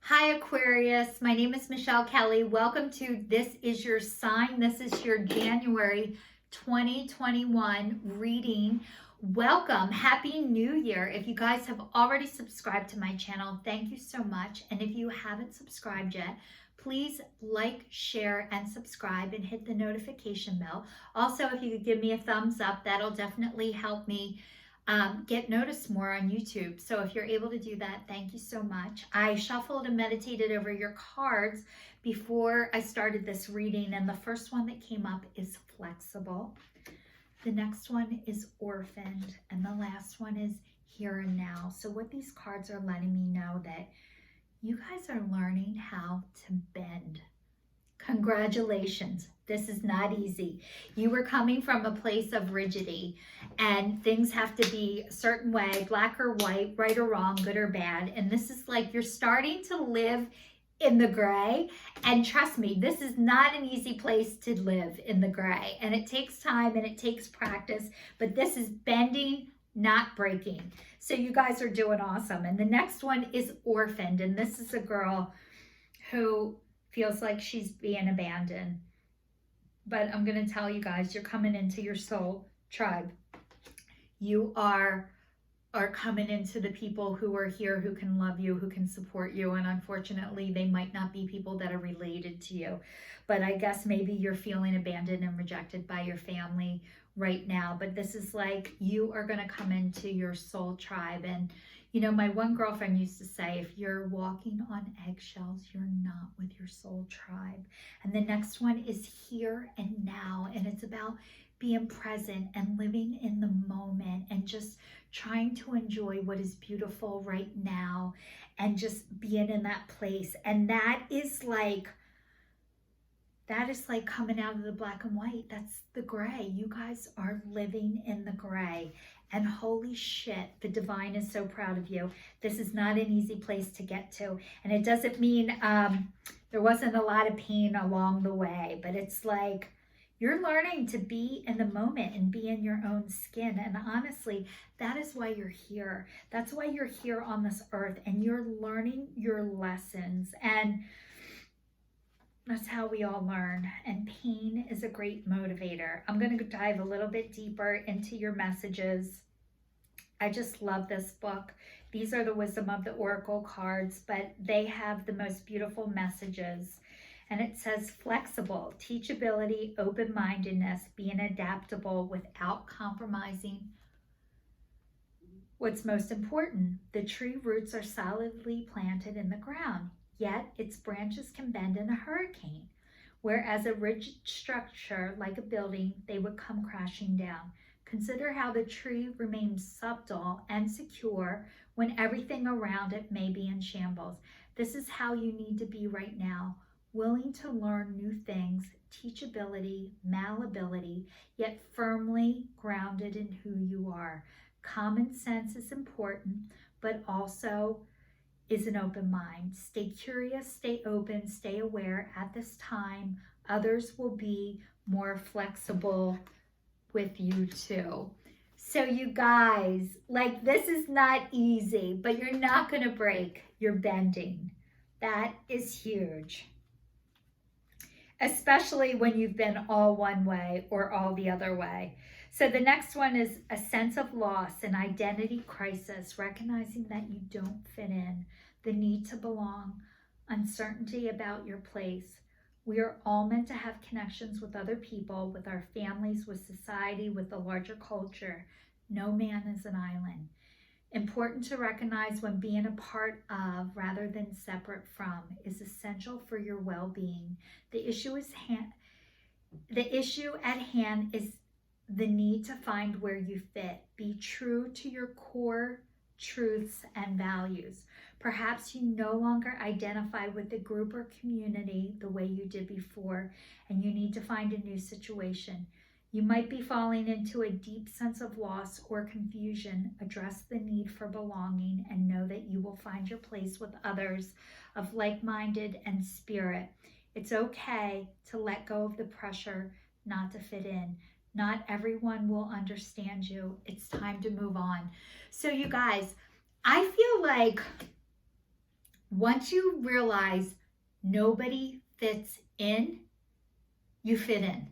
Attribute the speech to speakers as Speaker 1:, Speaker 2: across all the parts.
Speaker 1: Hi Aquarius, my name is Michelle Kelly. Welcome to This Is Your Sign. This is your January 2021 reading. Welcome, Happy New Year. If you guys have already subscribed to my channel, thank you so much. And if you haven't subscribed yet, please like, share, and subscribe and hit the notification bell. Also, if you could give me a thumbs up, that'll definitely help me get noticed more on YouTube. So if you're able to do that, thank you so much. I shuffled and meditated over your cards before I started this reading, and the first one that came up is flexible. The next one is orphaned, and the last one is here and now. So what these cards are letting me know that you guys are learning how to bend. Congratulations. This is not easy. You were coming from a place of rigidity and things have to be a certain way, black or white, right or wrong, good or bad. And this is like you're starting to live in the gray. And trust me, this is not an easy place to live in the gray. And it takes time and it takes practice, but this is bending, not breaking. So you guys are doing awesome. And the next one is orphaned. And this is a girl who feels like she's being abandoned. But I'm going to tell you guys, you're coming into your soul tribe. You are coming into the people who are here, who can love you, who can support you. And unfortunately, they might not be people that are related to you. But I guess maybe you're feeling abandoned and rejected by your family right now. But this is like you are going to come into your soul tribe. And you know, my one girlfriend used to say, if you're walking on eggshells, you're not with your soul tribe. And the next one is here and now. And it's about being present and living in the moment and just trying to enjoy what is beautiful right now and just being in that place. And that is like coming out of the black and white. That's the gray. You guys are living in the gray. And holy shit, the divine is so proud of you. This is not an easy place to get to. And it doesn't mean there wasn't a lot of pain along the way, but it's like you're learning to be in the moment and be in your own skin. And honestly, that is why you're here. That's why you're here on this earth, and you're learning your lessons. And that's how we all learn. And pain is a great motivator. I'm going to dive a little bit deeper into your messages. I just love this book. These are the Wisdom of the Oracle cards, but they have the most beautiful messages. And it says flexible, teachability, open-mindedness, being adaptable without compromising what's most important. The tree roots are solidly planted in the ground, yet its branches can bend in a hurricane. Whereas a rigid structure like a building, they would come crashing down. Consider how the tree remains subtle and secure when everything around it may be in shambles. This is how you need to be right now. Willing to learn new things, teachability, malleability, yet firmly grounded in who you are. Common sense is important, but also is an open mind. Stay curious, stay open, stay aware. At this time, others will be more flexible with you too. So you guys, like, this is not easy, but you're not going to break. You're bending. That is huge. Especially when you've been all one way or all the other way. So the next one is a sense of loss, an identity crisis, recognizing that you don't fit in, the need to belong, uncertainty about your place. We are all meant to have connections with other people, with our families, with society, with the larger culture. No man is an island. Important to recognize when being a part of rather than separate from is essential for your well-being. The issue at hand is the need to find where you fit. Be true to your core truths and values. Perhaps you no longer identify with the group or community the way you did before, and you need to find a new situation. You might be falling into a deep sense of loss or confusion. Address the need for belonging and know that you will find your place with others of like-minded and spirit. It's okay to let go of the pressure not to fit in. Not everyone will understand you. It's time to move on. So you guys, I feel like Once you realize nobody fits in, you fit in.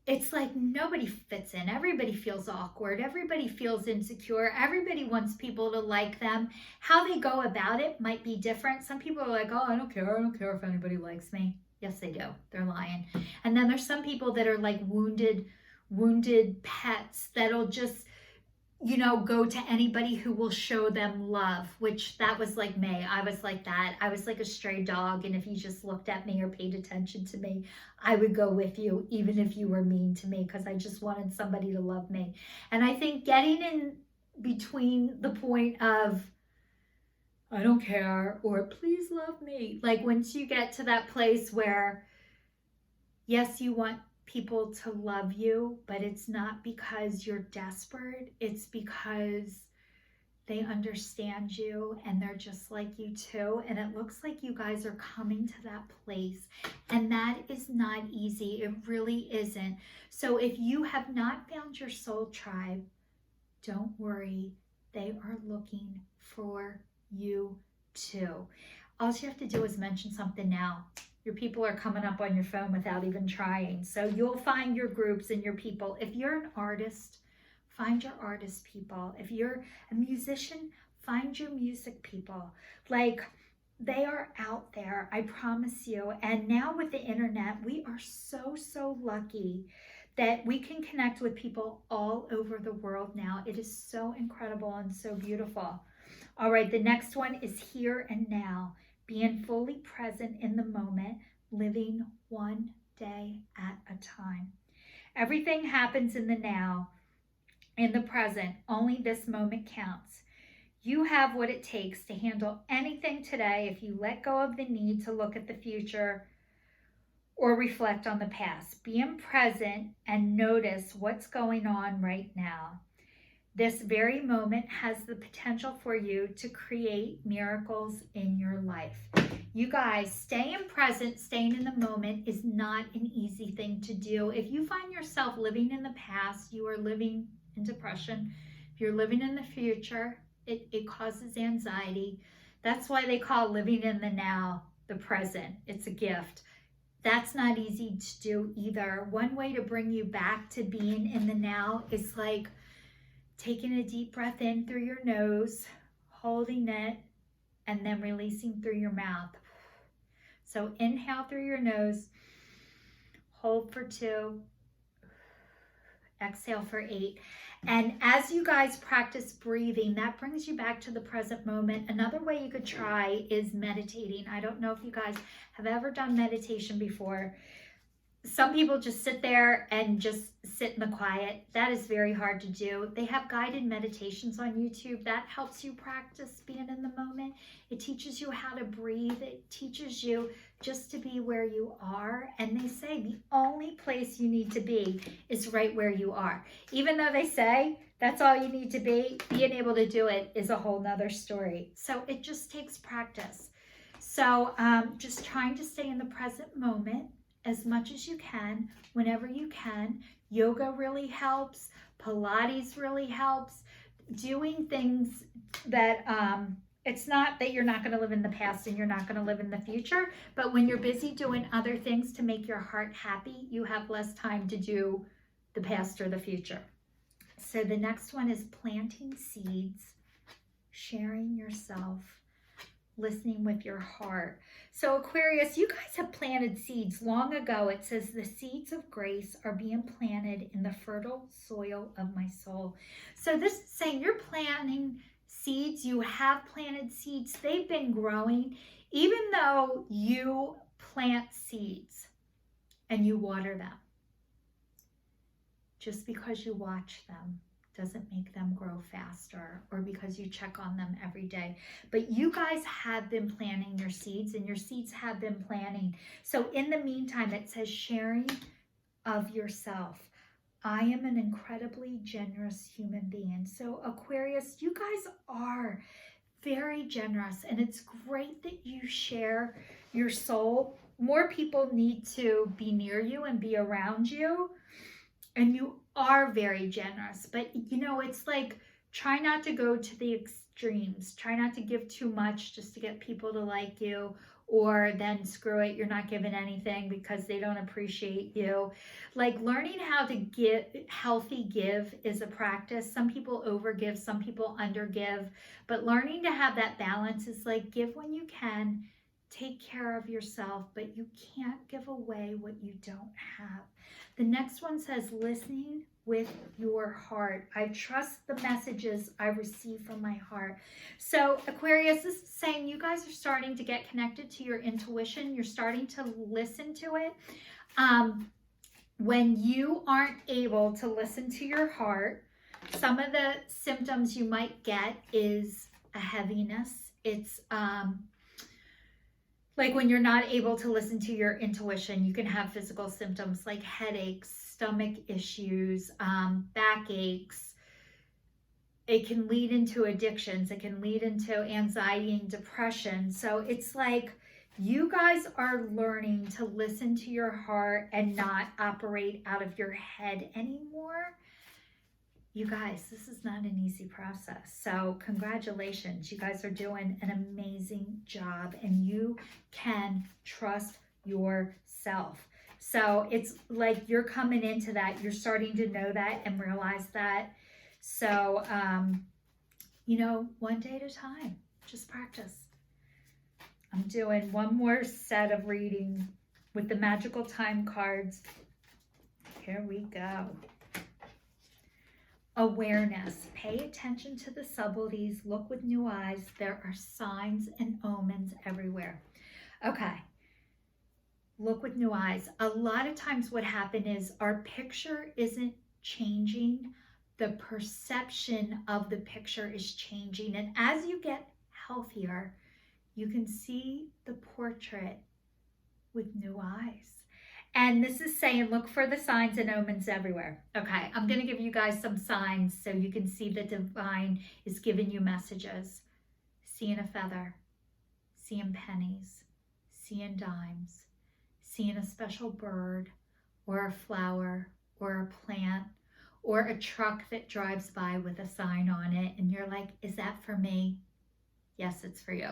Speaker 1: It's like nobody fits in. Everybody feels awkward. Everybody feels insecure. Everybody wants people to like them. How they go about it might be different. Some people are like, oh, I don't care. I don't care if anybody likes me. Yes, they do. They're lying. And then there's some people that are like wounded pets that'll just, go to anybody who will show them love, which that was like me. I was like that. I was like a stray dog. And if you just looked at me or paid attention to me, I would go with you, even if you were mean to me, because I just wanted somebody to love me. And I think getting in between the point of, I don't care, or please love me. Like once you get to that place where, yes, you want people to love you, but it's not because you're desperate. It's because they understand you and they're just like you too. And it looks like you guys are coming to that place. And that is not easy. It really isn't. So if you have not found your soul tribe, don't worry. They are looking for you too. All you have to do is mention something now. Your people are coming up on your phone without even trying. So you'll find your groups and your people. If you're an artist, find your artist people. If you're a musician, find your music people. Like, they are out there, I promise you. And now with the internet, we are so lucky that we can connect with people all over the world now. It is so incredible and so beautiful. All right, the next one is here and now. Being fully present in the moment, living one day at a time. Everything happens in the now, in the present. Only this moment counts. You have what it takes to handle anything today if you let go of the need to look at the future or reflect on the past. Being present and notice what's going on right now. This very moment has the potential for you to create miracles in your life. You guys, staying present, staying in the moment is not an easy thing to do. If you find yourself living in the past, you are living in depression. If you're living in the future, it causes anxiety. That's why they call living in the now the present. It's a gift. That's not easy to do either. One way to bring you back to being in the now is like taking a deep breath in through your nose, holding it, and then releasing through your mouth. So inhale through your nose, hold for 2, exhale for 8. And as you guys practice breathing, that brings you back to the present moment. Another way you could try is meditating. I don't know if you guys have ever done meditation before. Some people just sit there and just sit in the quiet. That is very hard to do. They have guided meditations on YouTube. That helps you practice being in the moment. It teaches you how to breathe. It teaches you just to be where you are. And they say the only place you need to be is right where you are. Even though they say that's all you need to be, being able to do it is a whole nother story. So it just takes practice. So just trying to stay in the present moment as much as you can, whenever you can. Yoga really helps. Pilates really helps. Doing things that, it's not that you're not going to live in the past and you're not going to live in the future, but when you're busy doing other things to make your heart happy, you have less time to do the past or the future. So the next one is planting seeds, sharing yourself, listening with your heart. So Aquarius, you guys have planted seeds long ago. It says the seeds of grace are being planted in the fertile soil of my soul. So this is saying you're planting seeds. You have planted seeds. They've been growing. Even though you plant seeds and you water them, just because you watch them doesn't make them grow faster, or because you check on them every day. But you guys have been planting your seeds, and your seeds have been planting. So in the meantime, it says sharing of yourself. I am an incredibly generous human being. So Aquarius, you guys are very generous, and it's great that you share your soul. More people need to be near you and be around you. And you are very generous, but it's like, try not to go to the extremes. Try not to give too much just to get people to like you, or then screw it, you're not giving anything because they don't appreciate you. Like, learning how to give, healthy give is a practice. Some people overgive, some people undergive, but learning to have that balance is like, give when you can, take care of yourself, but you can't give away what you don't have. The next one says, listening with your heart. I trust the messages I receive from my heart. So Aquarius, this is saying you guys are starting to get connected to your intuition. You're starting to listen to it. When you aren't able to listen to your heart, some of the symptoms you might get is a heaviness. It's like when you're not able to listen to your intuition, you can have physical symptoms like headaches, stomach issues, backaches. It can lead into addictions. It can lead into anxiety and depression. So it's like you guys are learning to listen to your heart and not operate out of your head anymore. You guys, this is not an easy process. So congratulations. You guys are doing an amazing job, and you can trust yourself. So it's like you're coming into that. You're starting to know that and realize that. So, you know, one day at a time, just practice. I'm doing one more set of reading with the magical time cards. Here we go. Awareness. Pay attention to the subtleties. Look with new eyes. There are signs and omens everywhere. Okay. Look with new eyes. A lot of times what happens is our picture isn't changing. The perception of the picture is changing. And as you get healthier, you can see the portrait with new eyes. And this is saying, look for the signs and omens everywhere. Okay, I'm going to give you guys some signs so you can see the divine is giving you messages. Seeing a feather, seeing pennies, seeing dimes, seeing a special bird or a flower or a plant or a truck that drives by with a sign on it. And you're like, is that for me? Yes, it's for you.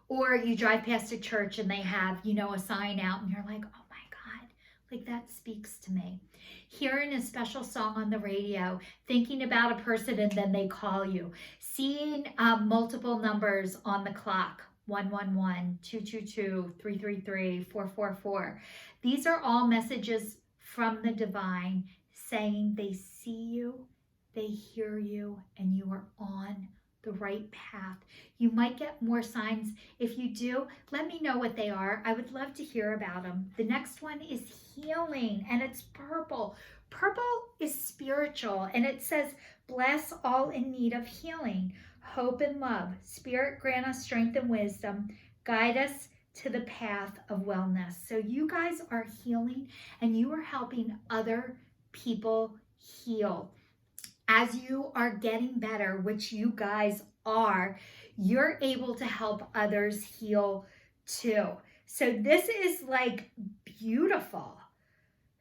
Speaker 1: Or you drive past a church and they have, you know, a sign out and you're like, oh my God, like that speaks to me. Hearing a special song on the radio, thinking about a person and then they call you. Seeing multiple numbers on the clock, 111, 222, 333, 444. These are all messages from the divine saying they see you, they hear you, and you are on the right path. You might get more signs. If you do, let me know what they are. I would love to hear about them. The next one is healing, and it's purple. Purple is spiritual, and it says, bless all in need of healing, hope and love. Spirit, grant us strength and wisdom. Guide us to the path of wellness. So you guys are healing, and you are helping other people heal. As you are getting better, which you guys are, you're able to help others heal too. So this is like beautiful.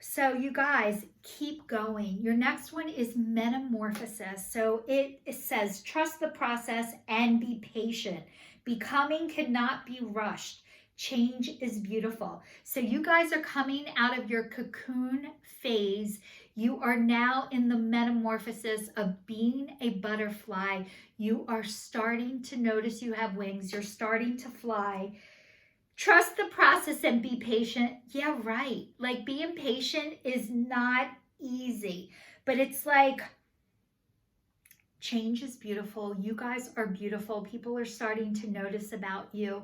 Speaker 1: So you guys keep going. Your next one is metamorphosis. So it says, trust the process and be patient. Becoming cannot be rushed. Change is beautiful. So you guys are coming out of your cocoon phase. You are now in the metamorphosis of being a butterfly. You are starting to notice you have wings. You're starting to fly. Trust the process and be patient. Yeah, right. Like, being patient is not easy, but it's like, change is beautiful. You guys are beautiful. People are starting to notice about you,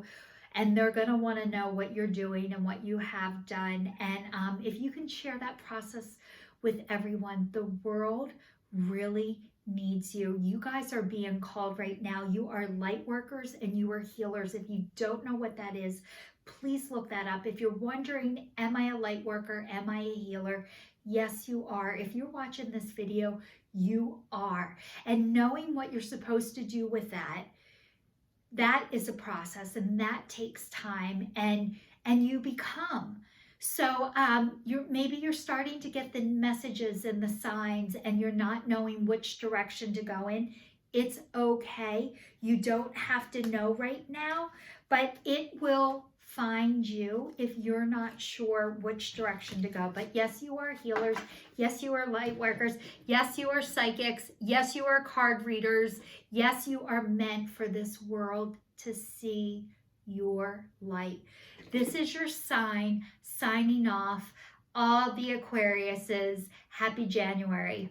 Speaker 1: and they're going to want to know what you're doing and what you have done. And if you can share that process with everyone, the world really needs you. You guys are being called right now. You are light workers and you are healers. If you don't know what that is, please look that up. If you're wondering, am I a light worker? Am I a healer? Yes, you are. If you're watching this video, you are. And knowing what you're supposed to do with that is a process, and that takes time, and you become. So maybe you're starting to get the messages and the signs, and you're not knowing which direction to go in. It's okay. You don't have to know right now, but it will find you if you're not sure which direction to go. But yes, you are healers. Yes, you are light workers. Yes, you are psychics. Yes, you are card readers. Yes, you are meant for this world to see your light. This is your sign, signing off. All the Aquariuses, happy January.